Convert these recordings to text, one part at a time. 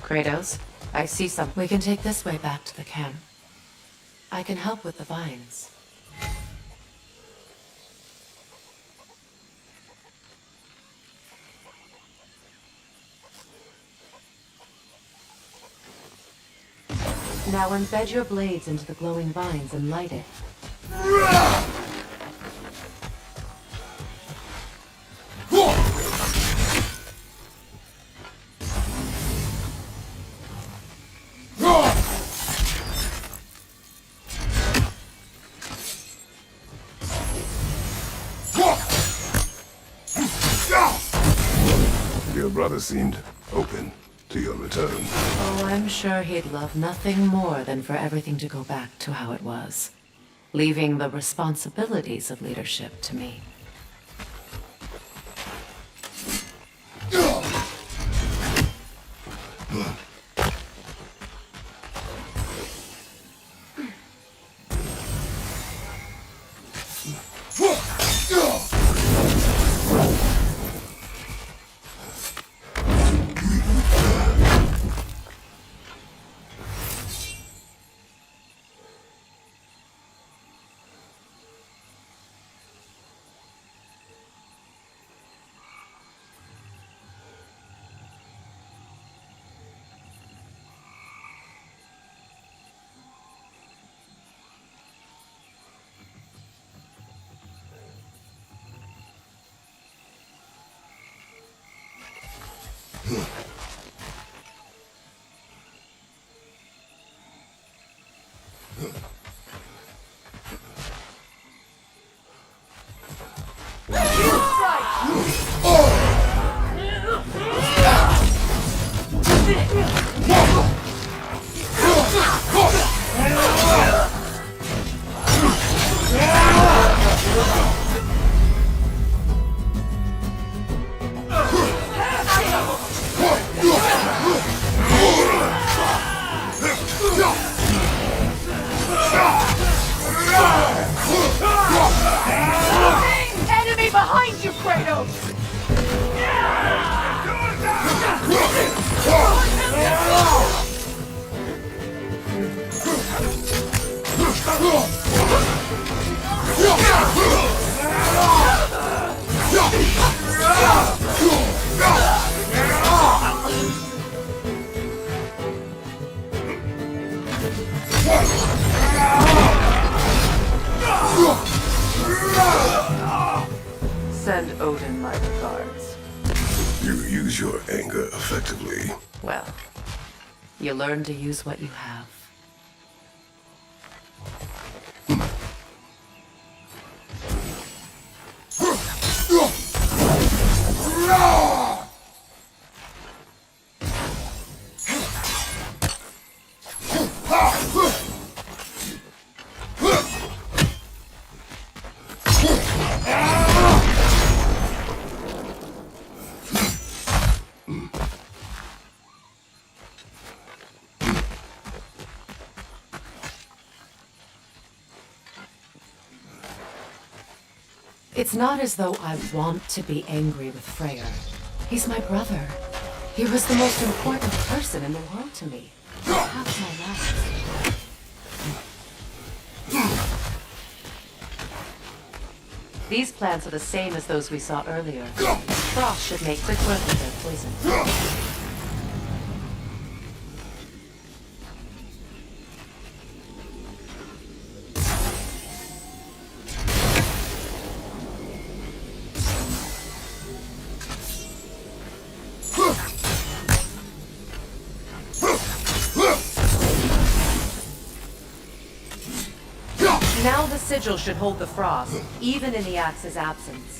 Kratos, I see some. We can take this way back to the camp. I can help with the vines. Now embed your blades into the glowing vines and light it. Your brother seemed open to your return. Oh, I'm sure he'd love nothing more than for everything to go back to how it was, leaving the responsibilities of leadership to me. Enemy behind you, Kratos! Send Odin my regards. You use your anger effectively. Well, you learn to use what you have. It's not as though I want to be angry with Freyr. He's my brother. He was the most important person in the world to me. Half my life. These plants are the same as those we saw earlier. Frost should make quick work of their poison. Now the sigil should hold the frost, even in the axe's absence.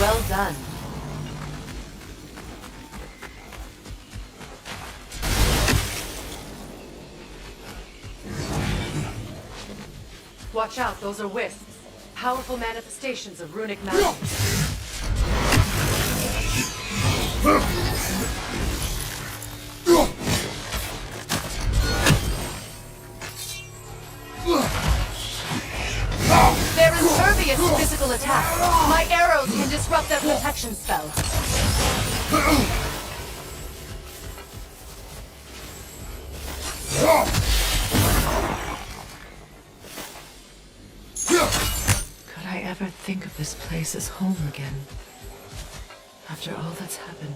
Well done. Watch out, those are wisps. Powerful manifestations of runic magic. They're impervious to physical attack. My arrows can disrupt their protection spell. Could I ever think of this place as home again? After all that's happened.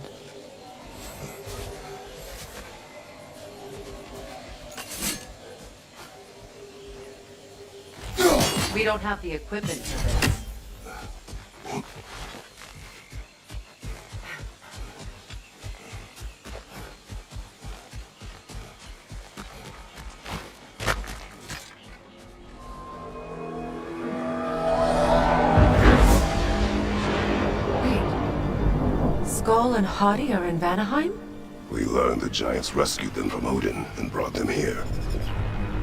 We don't have the equipment for this. Wait. Skull and Hadi are in Vanaheim? We learned the giants rescued them from Odin and brought them here.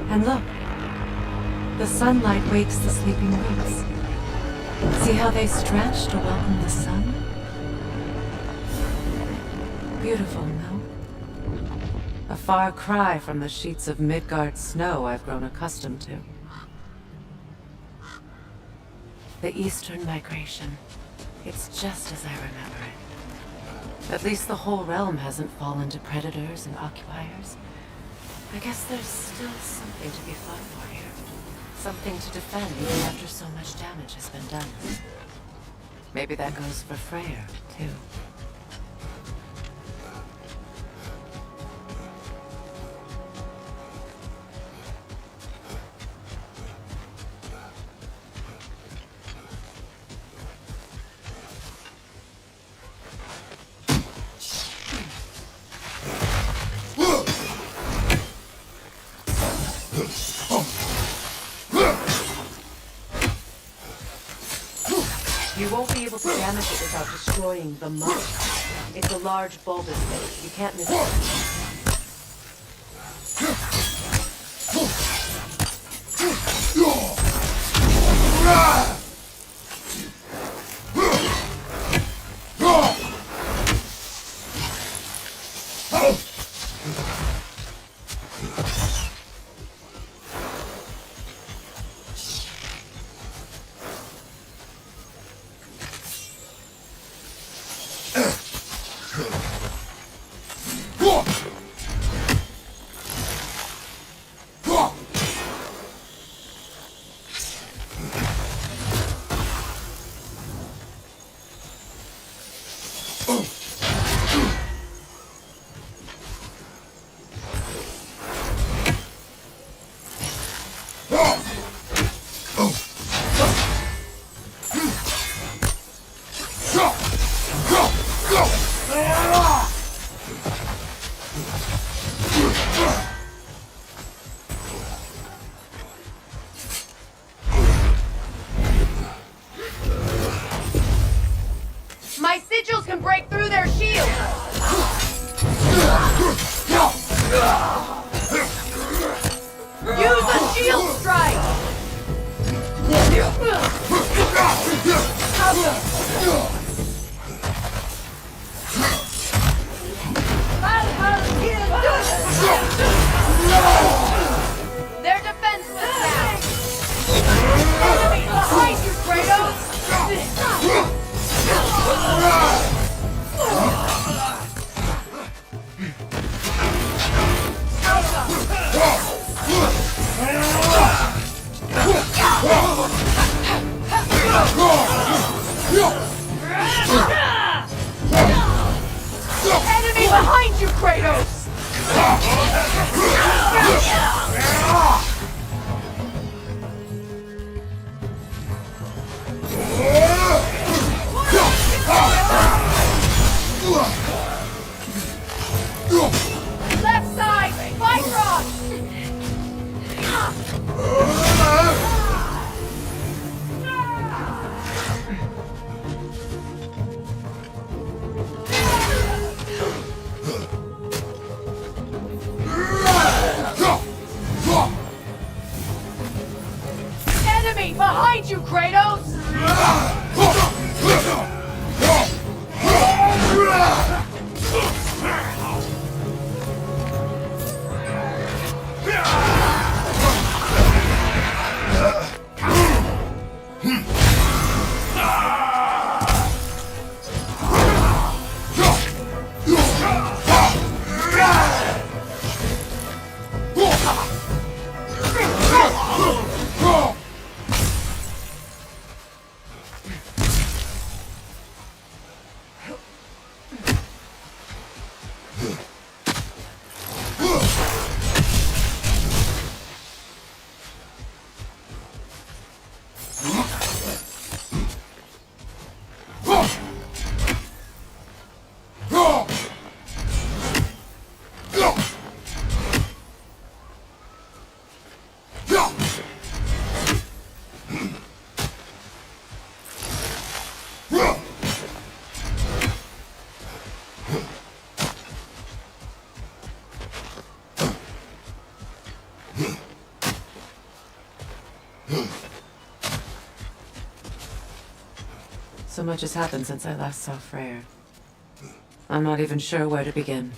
And look. The sunlight wakes the sleeping roots. See how they stretch to welcome the sun? Beautiful, no? A far cry from the sheets of Midgard snow I've grown accustomed to. The Eastern Migration. It's just as I remember it. At least the whole realm hasn't fallen to predators and occupiers. I guess there's still something to be fought for here. Something to defend even after so much damage has been done. Maybe that goes for Freyr, too. You won't be able to damage it without destroying the mud. It's a large bulbous thing. You can't miss it. behind you, Kratos! So much has happened since I last saw Freyr. I'm not even sure where to begin.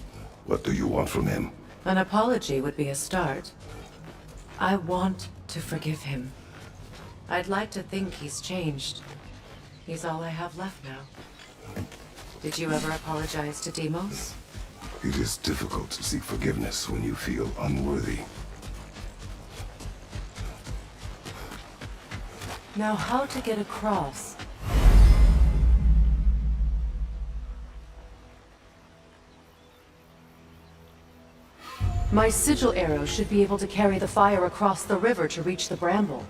What do you want from him? An apology would be a start. I want to forgive him. I'd like to think he's changed. He's all I have left now. Did you ever apologize to Deimos? It is difficult to seek forgiveness when you feel unworthy. Now, how to get across? My sigil arrow should be able to carry the fire across the river to reach the bramble.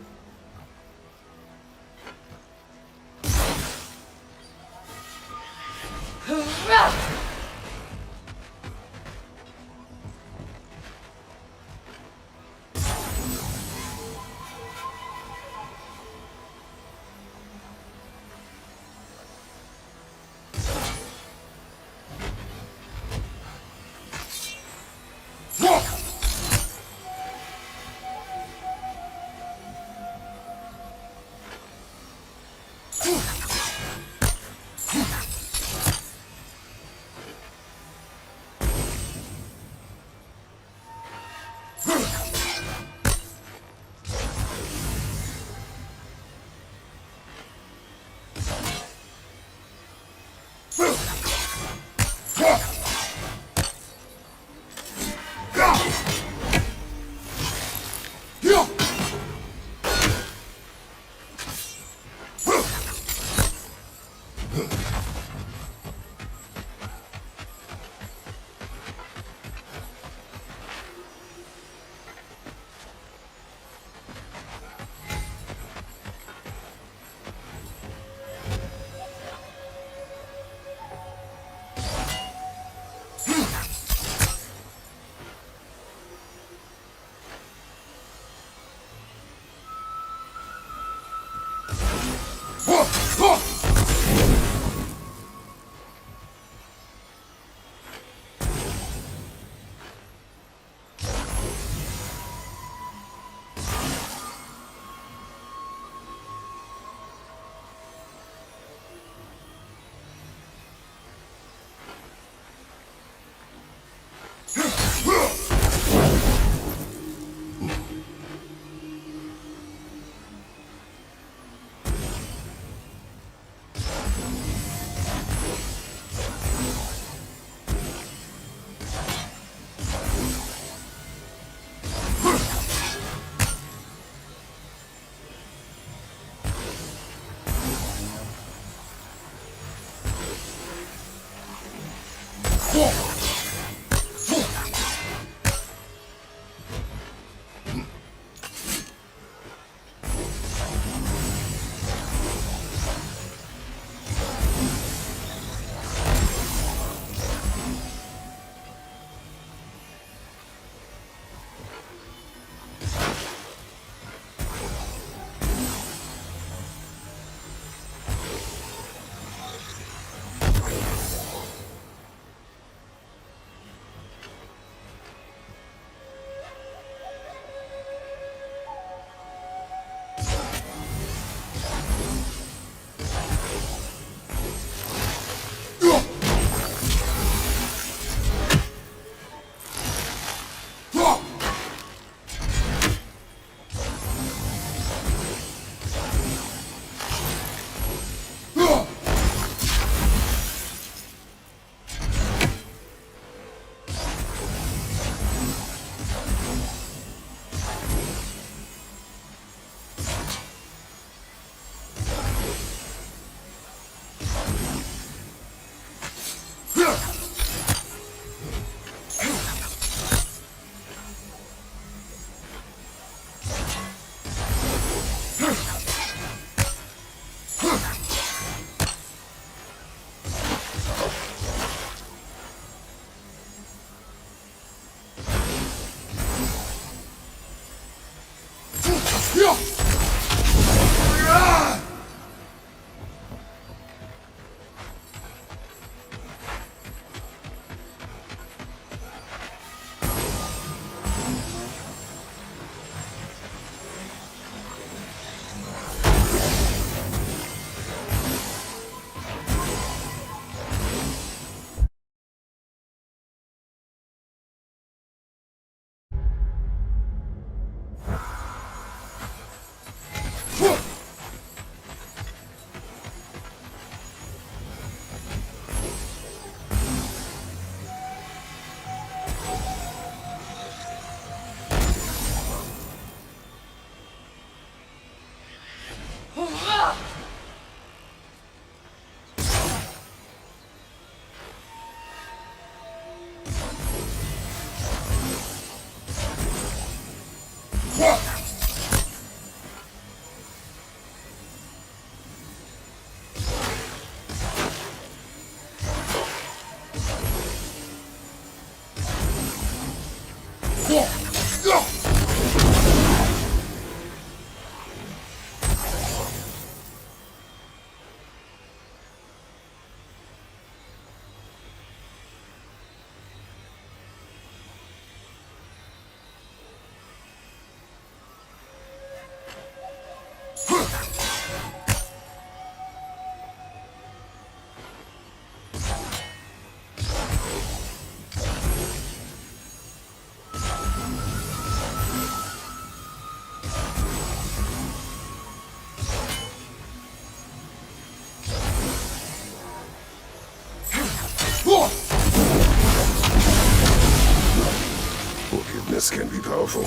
Forgiveness can be powerful,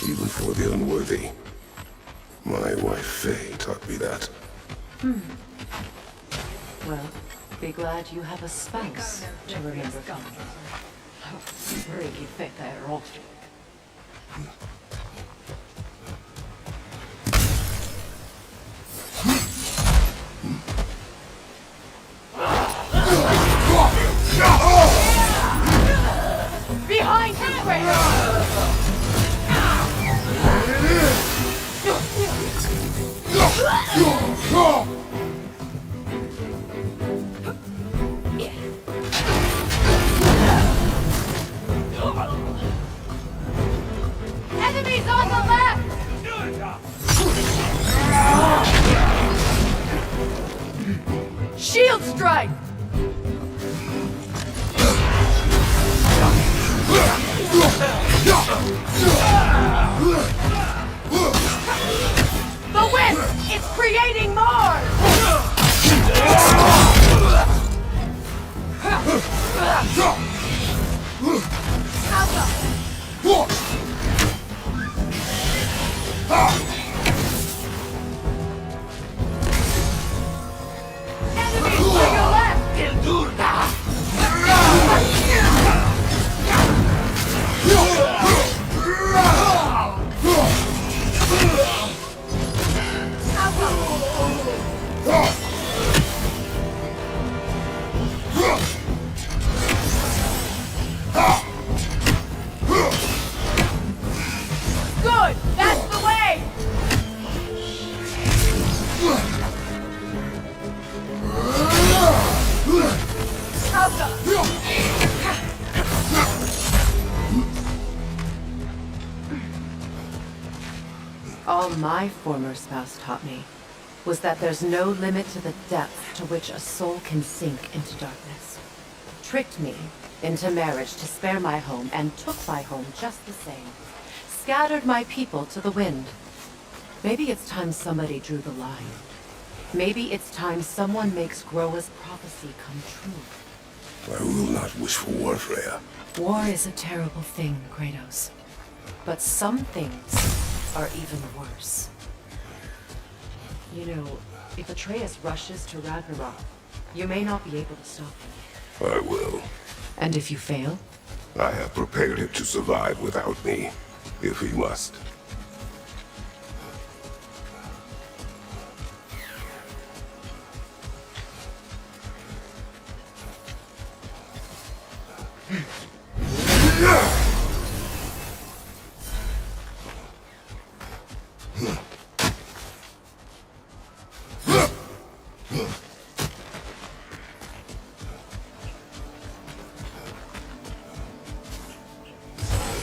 even for the unworthy. My wife Faye taught me that. Well, be glad you have a spouse to remember from. Really fit there, off. Behind you, enemies on the left! Shield strike! The wind! It's creating more! Enemies to your left! Good! That's the way! All my former spouse taught me was that there's no limit to the depth to which a soul can sink into darkness. Tricked me into marriage to spare my home and took my home just the same. Scattered my people to the wind. Maybe it's time somebody drew the line. Maybe it's time someone makes Groa's prophecy come true. I will not wish for war, Freya. War is a terrible thing, Kratos. But some things are even worse. You know, if Atreus rushes to Ragnarok, you may not be able to stop him. I will. And if you fail? I have prepared him to survive without me, if he must.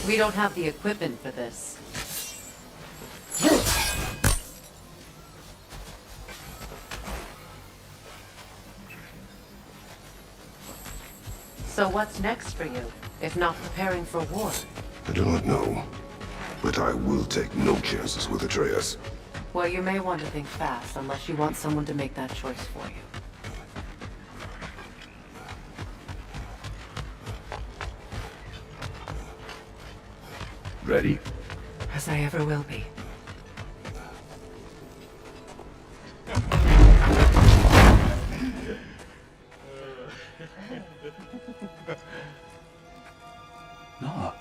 We don't have the equipment for this. So what's next for you, if not preparing for war? I do not know, but I will take no chances with Atreus. Well, you may want to think fast, unless you want someone to make that choice for you. Ready? As I ever will be. No.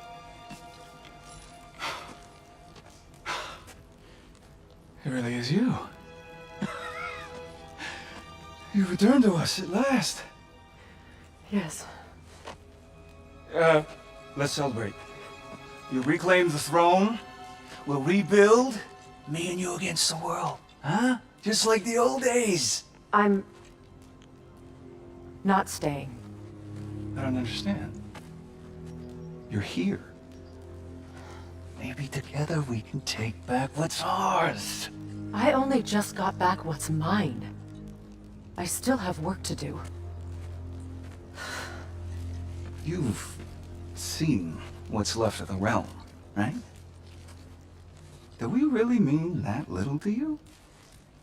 It really is you. You returned to us at last. Yes. Let's celebrate. You reclaim the throne. We'll rebuild. Me and you against the world. Huh? Just like the old days. I'm not staying. I don't understand. You're here. Maybe together we can take back what's ours. I only just got back what's mine. I still have work to do. You've seen what's left of the realm, right? Do we really mean that little to you?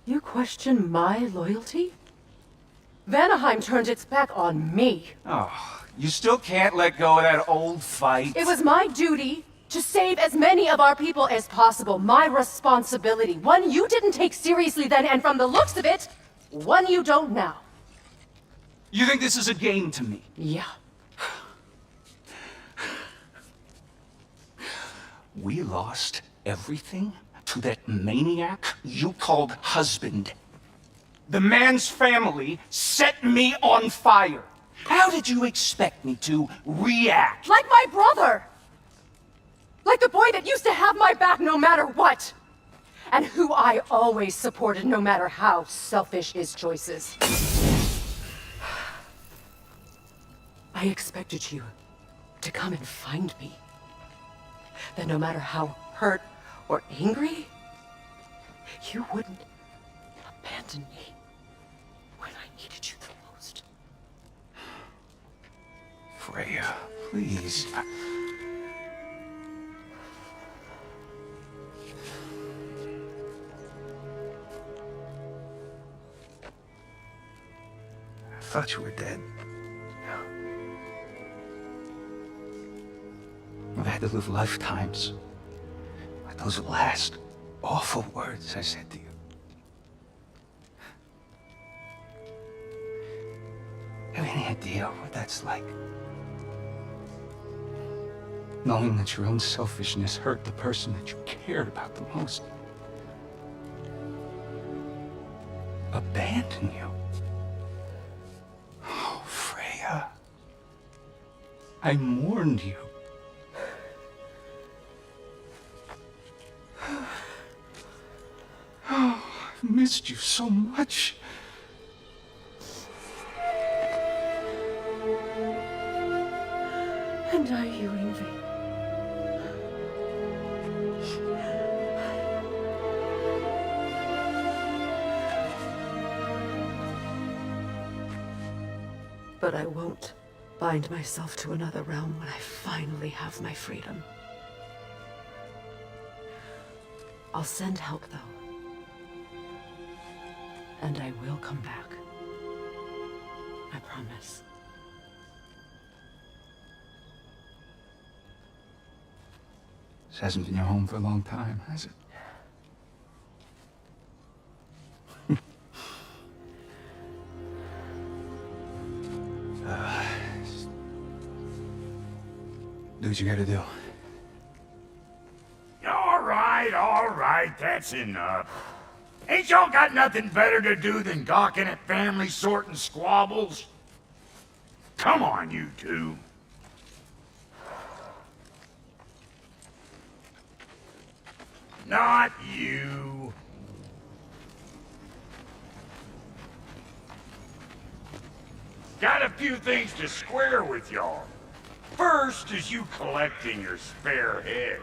You question my loyalty? Vanaheim turned its back on me. Oh, you still can't let go of that old fight? It was my duty to save as many of our people as possible. My responsibility. One you didn't take seriously then, and from the looks of it, one you don't now. You think this is a game to me? Yeah. We lost everything to that maniac you called husband. The man's family set me on fire. How did you expect me to react? Like my brother! Like the boy that used to have my back no matter what! And who I always supported no matter how selfish his choices. I expected you to come and find me. That no matter how hurt or angry, you wouldn't abandon me when I needed you the most. Freya, please. I thought you were dead. I've had to live lifetimes with those last awful words I said to you. Have any idea what that's like? Knowing that your own selfishness hurt the person that you cared about the most. Abandon you. Oh, Freya. I mourned you. Oh, I've missed you so much. And I you, Ingvi. But I won't bind myself to another realm when I finally have my freedom. I'll send help, though. And I will come back. I promise. This hasn't been your home for a long time, has it? Do what you gotta do. All right, that's enough. Ain't y'all got nothing better to do than gawking at family sorting squabbles? Come on, you two. Not you. Got a few things to square with y'all. First is you collecting your spare heads.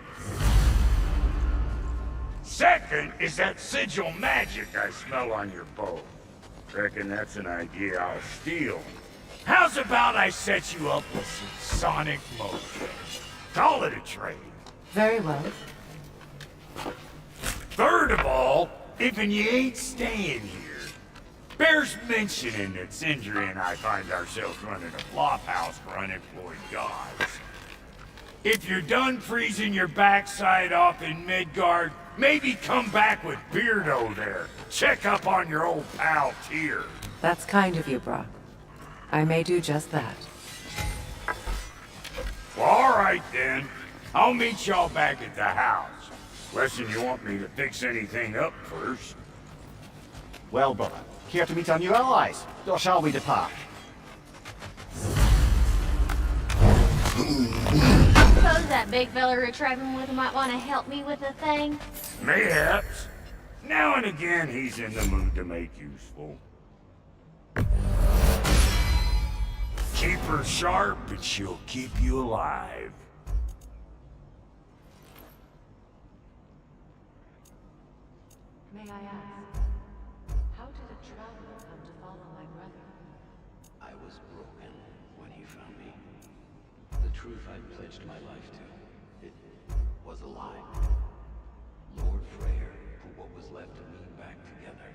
Second is that sigil magic I smell on your bow. Reckon that's an idea I'll steal. How's about I set you up with some sonic motion? Call it a trade. Very well. Third of all, if you ain't staying here, bears mentioning that Sindri and I find ourselves running a flop house for unemployed gods. If you're done freezing your backside off in Midgard, maybe come back with Beardo there. Check up on your old pal Tyr. That's kind of you, Brock. I may do just that. Well, all right then. I'll meet y'all back at the house. Unless you want me to fix anything up first. Well, brother, care to meet our new allies? Or shall we depart? Suppose that big fella you're traveling with might want to help me with a thing. Mayhaps. Now and again, he's in the mood to make useful. Keep her sharp and she'll keep you alive. May I ask, how did a traveler come to follow my brother? I was broken when he found me. The truth I pledged my life to, it was a lie. Lord Freyr put what was left of me back together.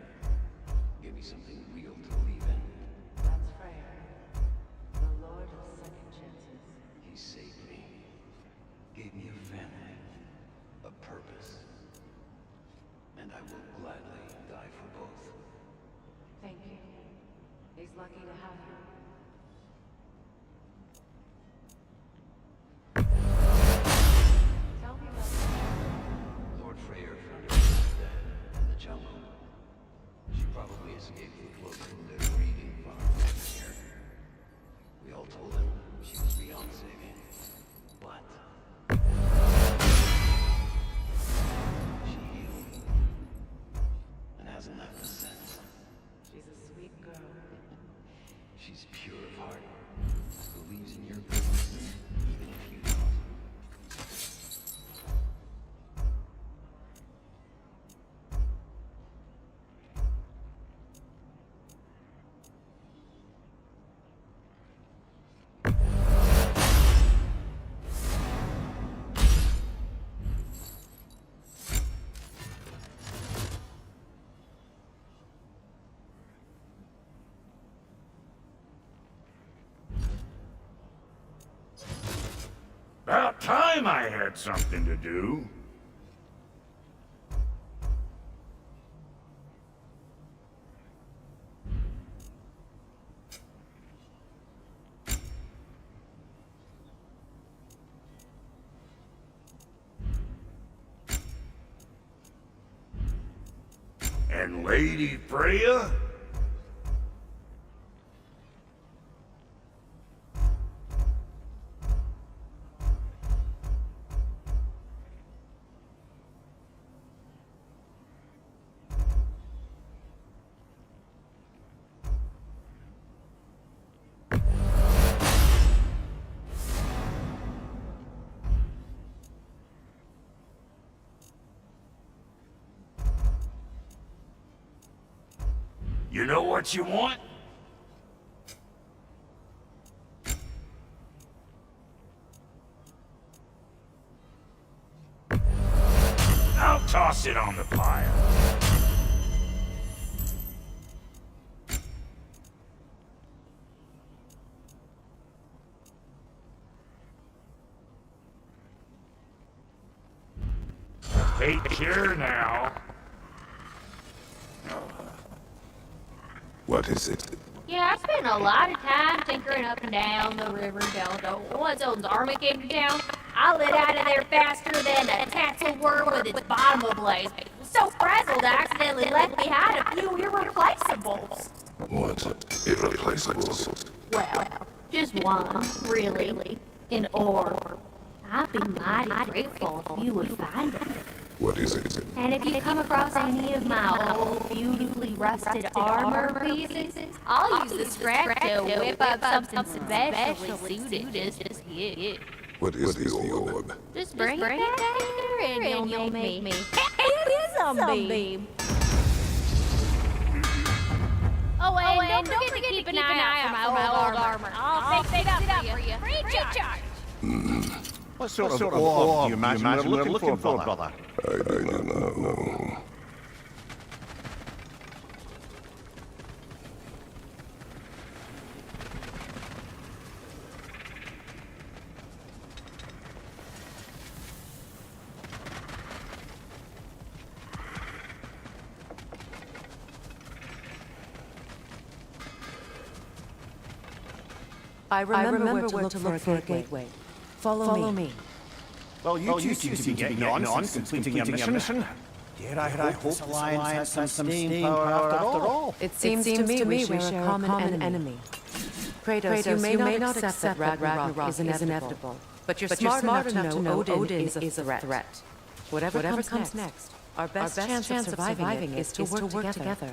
Give me something real to believe in. That's Freyr, the Lord of Second Chances. He saved me. Gave me a family. A purpose. And I will gladly die for both. Thank you. He's lucky to have you. Tell me about the Lord Freyr found her dead in the jungle. She probably escaped the close from the breeding farm here. We all told him she was beyond saving. But she healed. And hasn't left a since. She's a sweet girl. She's pure of heart. Believes in your goodness, even if you don't. About time I had something to do. And Lady Freya? You know what you want? I'll toss it on the pile. Take care now. What is it? Yeah, I spent a lot of time tinkering up and down the river delta. Once Odin's army came to town, I lit out of there faster than a tassel worm with its bottom ablaze. So frazzled, I accidentally left behind a few irreplaceables. What? Irreplaceables? Well, just one, really. An orb. I'd be mighty grateful if you would find it. What is it? And if you come across any of my old, beautifully rusted armor pieces, I'll use the scrap to whip up something specially suited just for you. What is the orb? Just bring it back here and you'll make me Sunbeam. Oh, and don't forget to keep an eye out for my old armor. I'll fix it up for you. Free charge. What sort of orb do you imagine we're looking for, brother? I do not know. I remember where to look for a gateway. Follow me. Well, you two seem to be getting on since completing your mission. Dare I hope this alliance has some staying power after all? It seems to me we share a common enemy. Kratos, you may not accept that Ragnarok is inevitable, but you're smart enough to know Odin is a threat. Whatever comes next, our best chance of surviving it is to work together.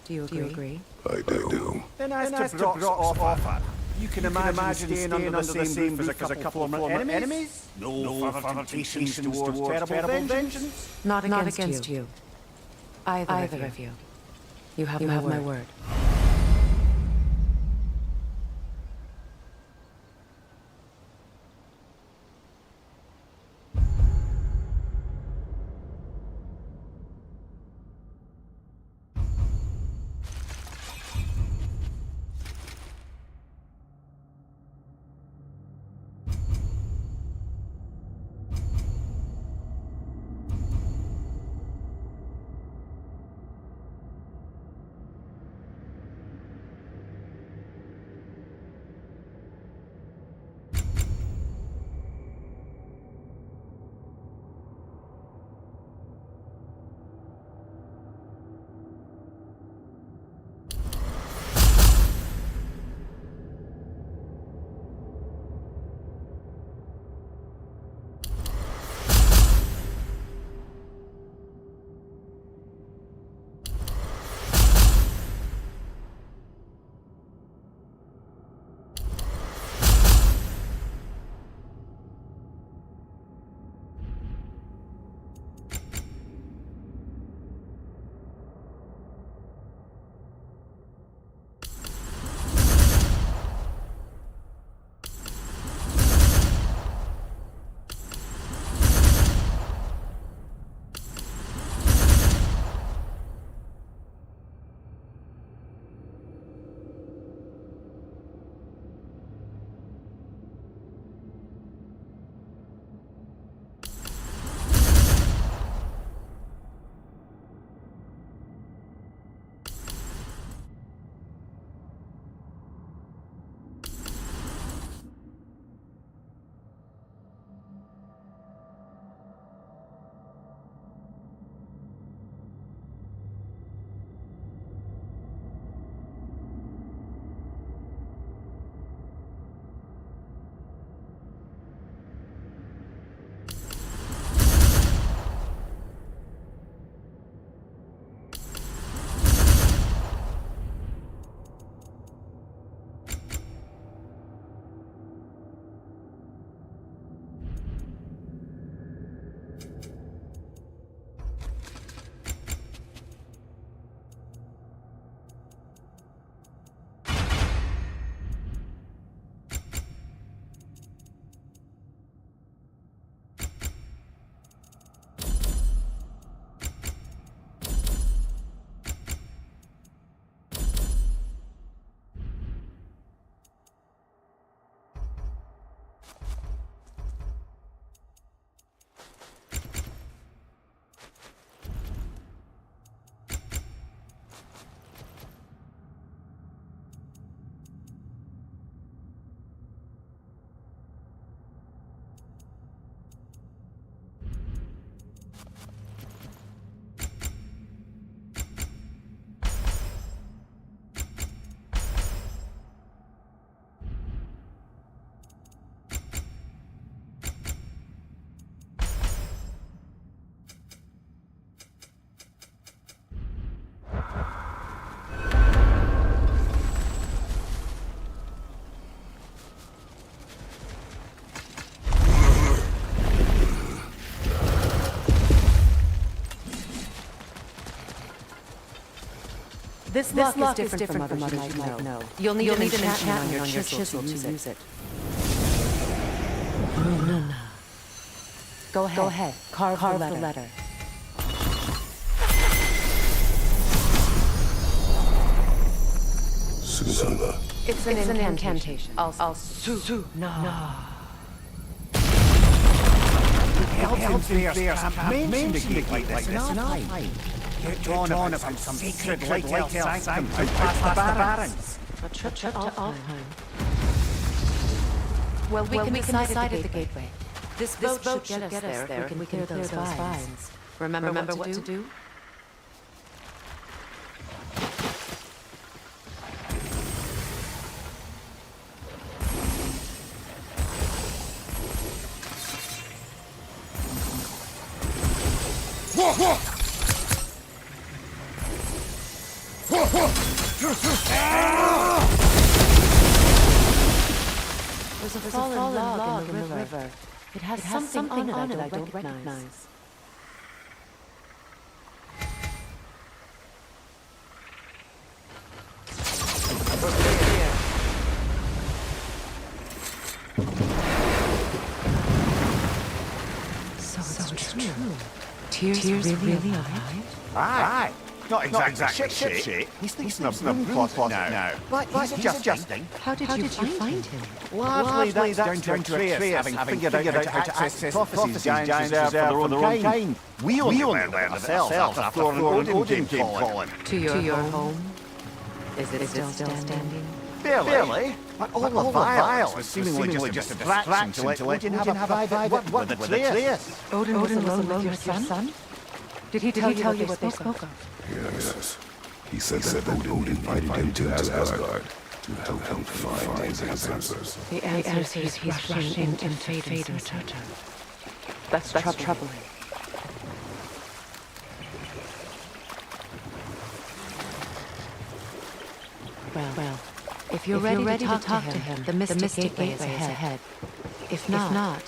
Do you agree? I do. Then as to Brock's offer, you can imagine staying under the same roof as a couple of more enemies? No further temptations towards terrible vengeance? Not against you. Either of you. You have my word. This lock is different from others you might know. You'll need an enchantment on your chisel to use it. No. Go ahead. Carve the letter. Susanna. It's an incantation. I'll no. Elves in fierce camp mentioned a gate like this, and I get drawn upon some sacred light elf sanctum out past the barrens. A trip to Alfheim. Well, we can decide at the gateway. This boat should get us there if we can clear those vines. Remember what to do? There's a fallen log in the river. It has something on it I don't recognize. So it's true. Tears really alive? Aye. Not exactly shit. He's thinking of some closet now. But he's adjusting. How did you find him? Largely that's down to Atreus having figured out how to access prophecies giants reserved for their own kind. We only learned it ourselves after Thor and Odin came calling. To your home? Is it still standing? Barely. But all the vials was seemingly just a distraction to let Odin have a private word with Atreus. Odin was alone with your son? Did he tell you what they spoke of? Yes. He said that Odin invited him to Asgard to help him find his answers. The answers he's rushing into fate and Toto. That's troubling. Well, if you're ready to talk to him, the Mystic Gateway is ahead. If not,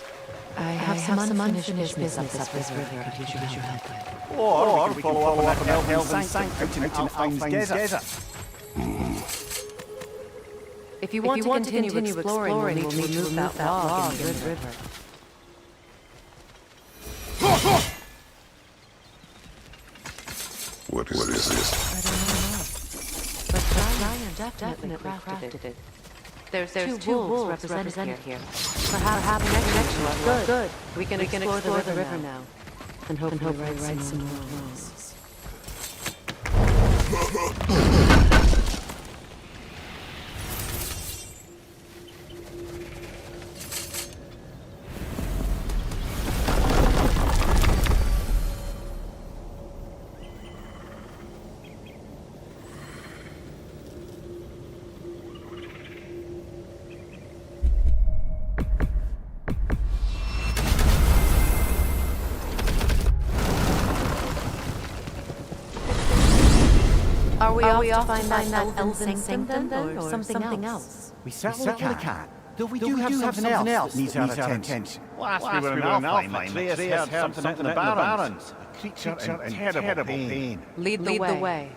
I have some unfinished business up this river I could use your help with. Or we follow up on that Elven Sanct out in Alfine's desert. If you want to continue exploring, we'll need to remove that log in the river. What is this? I don't know. But Ryan definitely crafted it. There's two wolves represented here. Perhaps next one. Good. We can explore the river now. And hopefully write some more rules. Are we off to find that elven sanctum then, or something else? We certainly can. Though we do have something else that needs our attention. Last we were in Alfheim, Atreus heard something out in the Barrens. A creature in terrible pain. Lead the way.